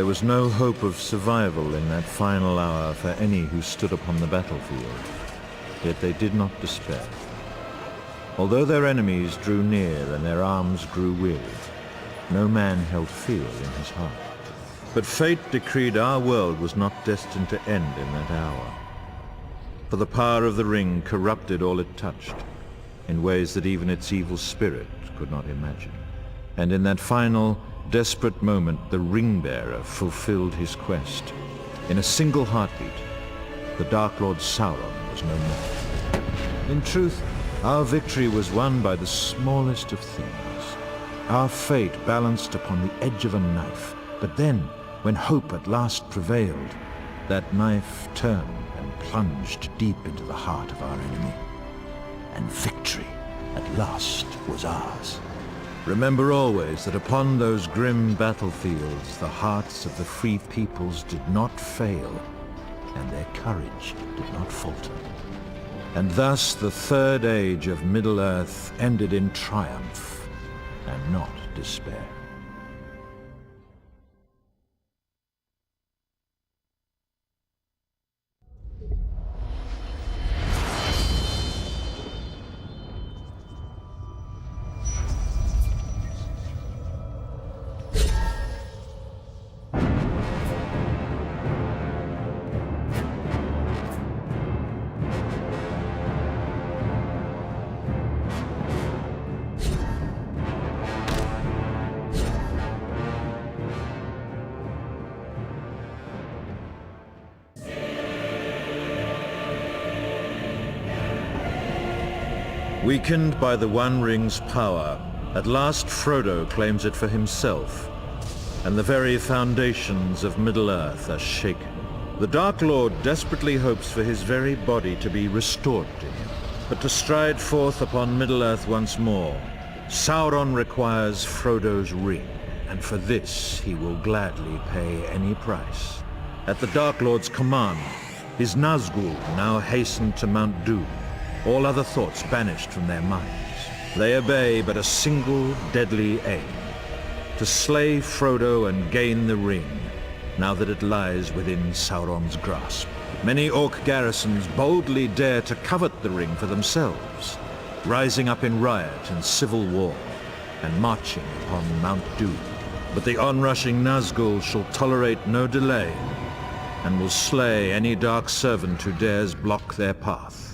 There was no hope of survival in that final hour for any who stood upon the battlefield. Yet they did not despair. Although their enemies drew near and their arms grew weary, no man held fear in his heart. But fate decreed our world was not destined to end in that hour. For the power of the ring corrupted all it touched, in ways that even its evil spirit could not imagine. And in that final, desperate moment, the ring-bearer fulfilled his quest. In a single heartbeat, the Dark Lord Sauron was no more. In truth, our victory was won by the smallest of things. Our fate balanced upon the edge of a knife. But then, when hope at last prevailed, that knife turned and plunged deep into the heart of our enemy. And victory, at last, was ours. Remember always that upon those grim battlefields, the hearts of the free peoples did not fail, and their courage did not falter. And thus the third age of Middle-earth ended in triumph, and not despair. Weakened by the One Ring's power, at last Frodo claims it for himself, and the very foundations of Middle-earth are shaken. The Dark Lord desperately hopes for his very body to be restored to him, but to stride forth upon Middle-earth once more, Sauron requires Frodo's ring, and for this he will gladly pay any price. At the Dark Lord's command, his Nazgûl now hasten to Mount Doom, all other thoughts banished from their minds. They obey but a single deadly aim: to slay Frodo and gain the ring, now that it lies within Sauron's grasp. Many Orc garrisons boldly dare to covet the ring for themselves, rising up in riot and civil war, and marching upon Mount Doom. But the onrushing Nazgûl shall tolerate no delay, and will slay any dark servant who dares block their path.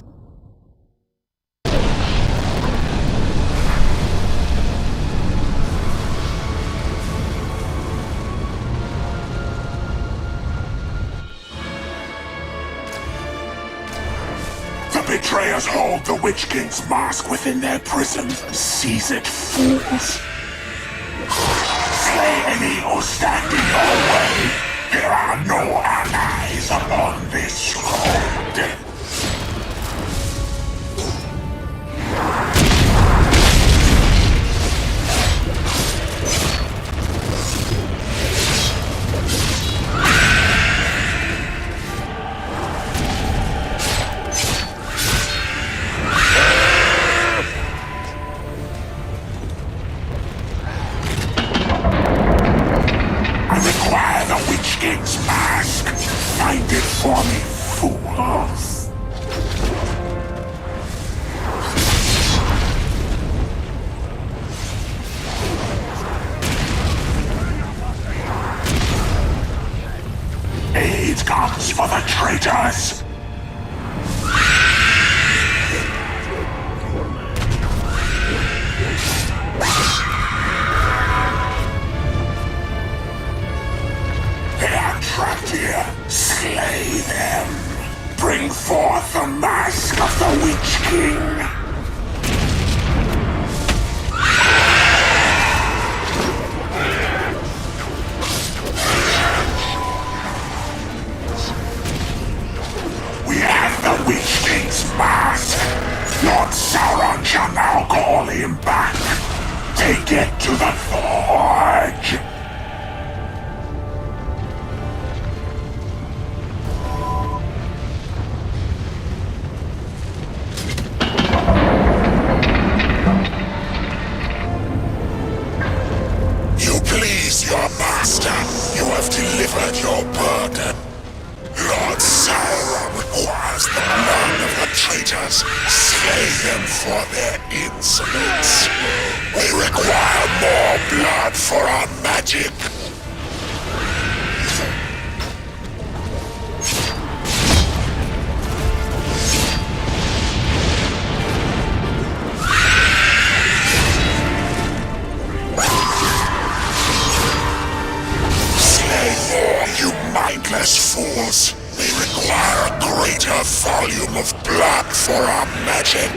Betrayers hold the Witch King's mask within their prison. Seize it, fools! Slay any who stand in your way. There are no allies upon this road. Find it for me, fools! Aid comes for the traitors! Trapped here, slay them! Bring forth the mask of the Witch King! We have the Witch King's mask! Lord Sauron shall now call him back! Take it to the Forge! Your master, you have delivered. traitors. Slay them for their insolence. We require more blood for our magic. You mindless fools! We require a greater volume of blood for our magic!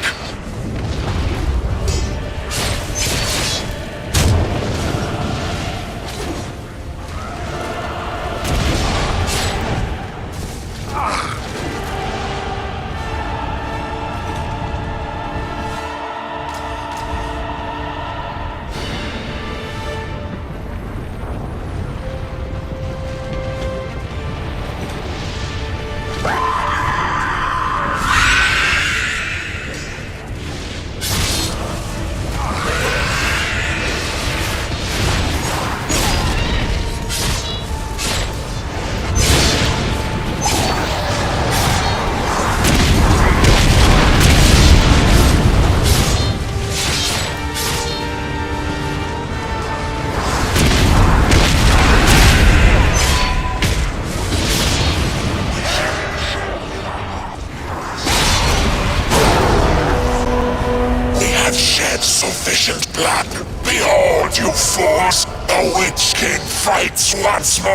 Sufficient blood! Behold, you fools! The Witch King fights once more!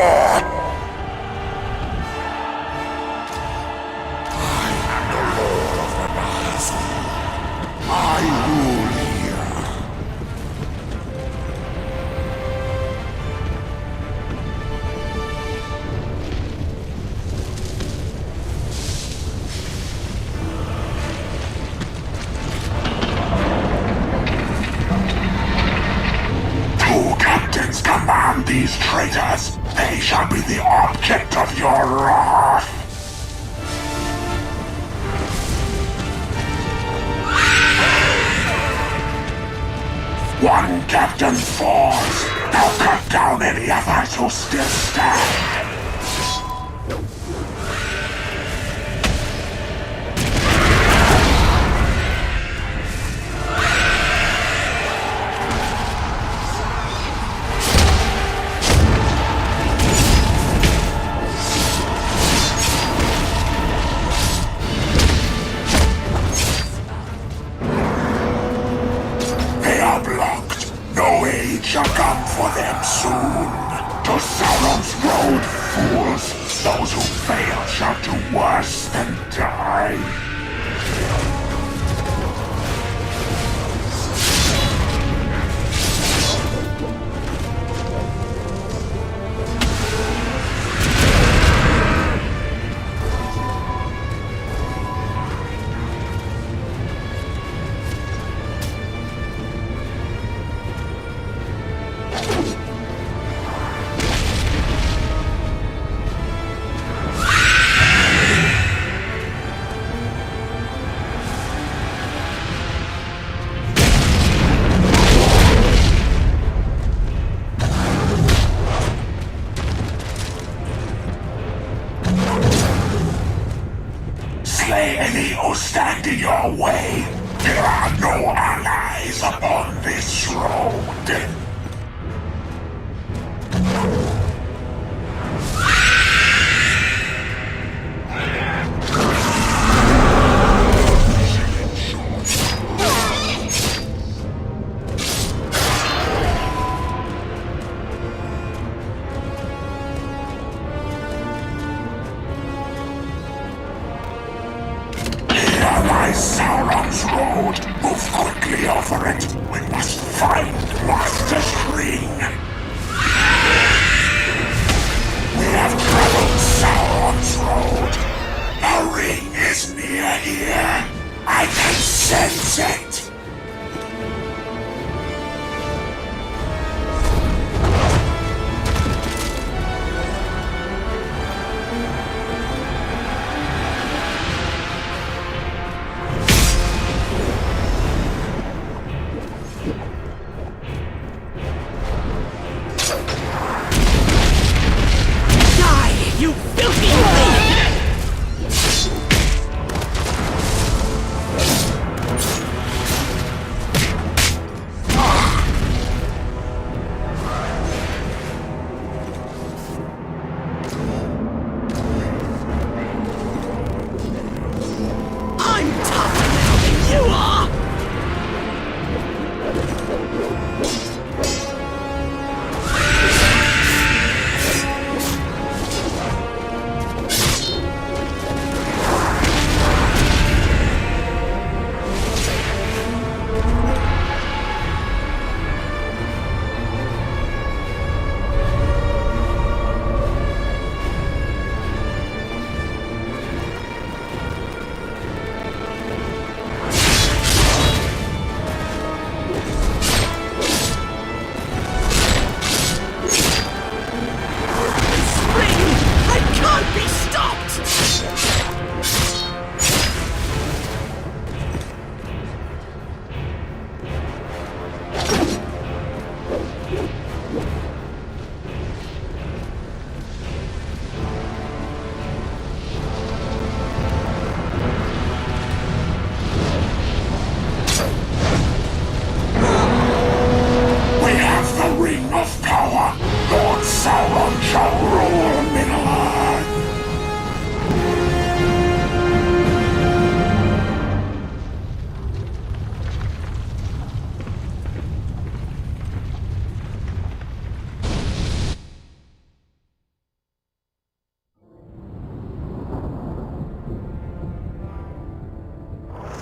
I am the Lord of the Horizon. I rule here. Command these traitors. They shall be the object of your wrath. One captain falls. Now cut down any others who still stand. Shall come for them soon. To Sauron's road, fools! Those who fail shall do worse than die. Slay any who stand in your way. There are no allies upon this road. Sauron's road. Move quickly over it. We must find Master's ring. We have traveled Sauron's road. The ring is near here. I can sense it.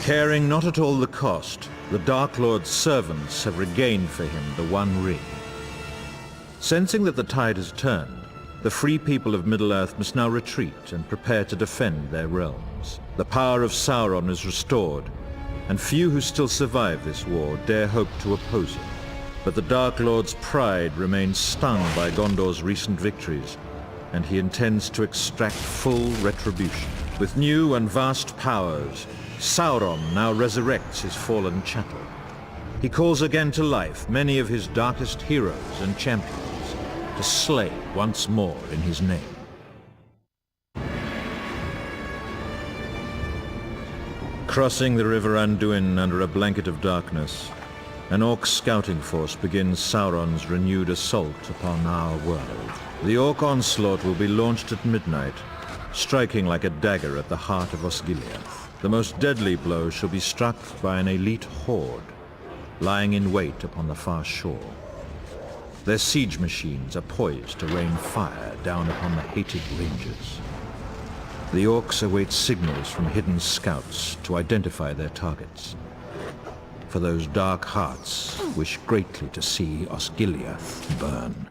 Caring not at all the cost, the Dark Lord's servants have regained for him the One Ring. Sensing that the tide has turned, the free people of Middle-earth must now retreat and prepare to defend their realms. The power of Sauron is restored, and few who still survive this war dare hope to oppose it. But the Dark Lord's pride remains stung by Gondor's recent victories, and he intends to extract full retribution. With new and vast powers, Sauron now resurrects his fallen chattel. He calls again to life many of his darkest heroes and champions to slay once more in his name. Crossing the River Anduin under a blanket of darkness, an Orc scouting force begins Sauron's renewed assault upon our world. The Orc onslaught will be launched at midnight, striking like a dagger at the heart of Osgiliath. The most deadly blow shall be struck by an elite horde, lying in wait upon the far shore. Their siege machines are poised to rain fire down upon the hated rangers. The Orcs await signals from hidden scouts to identify their targets. For those dark hearts wish greatly to see Osgiliath burn.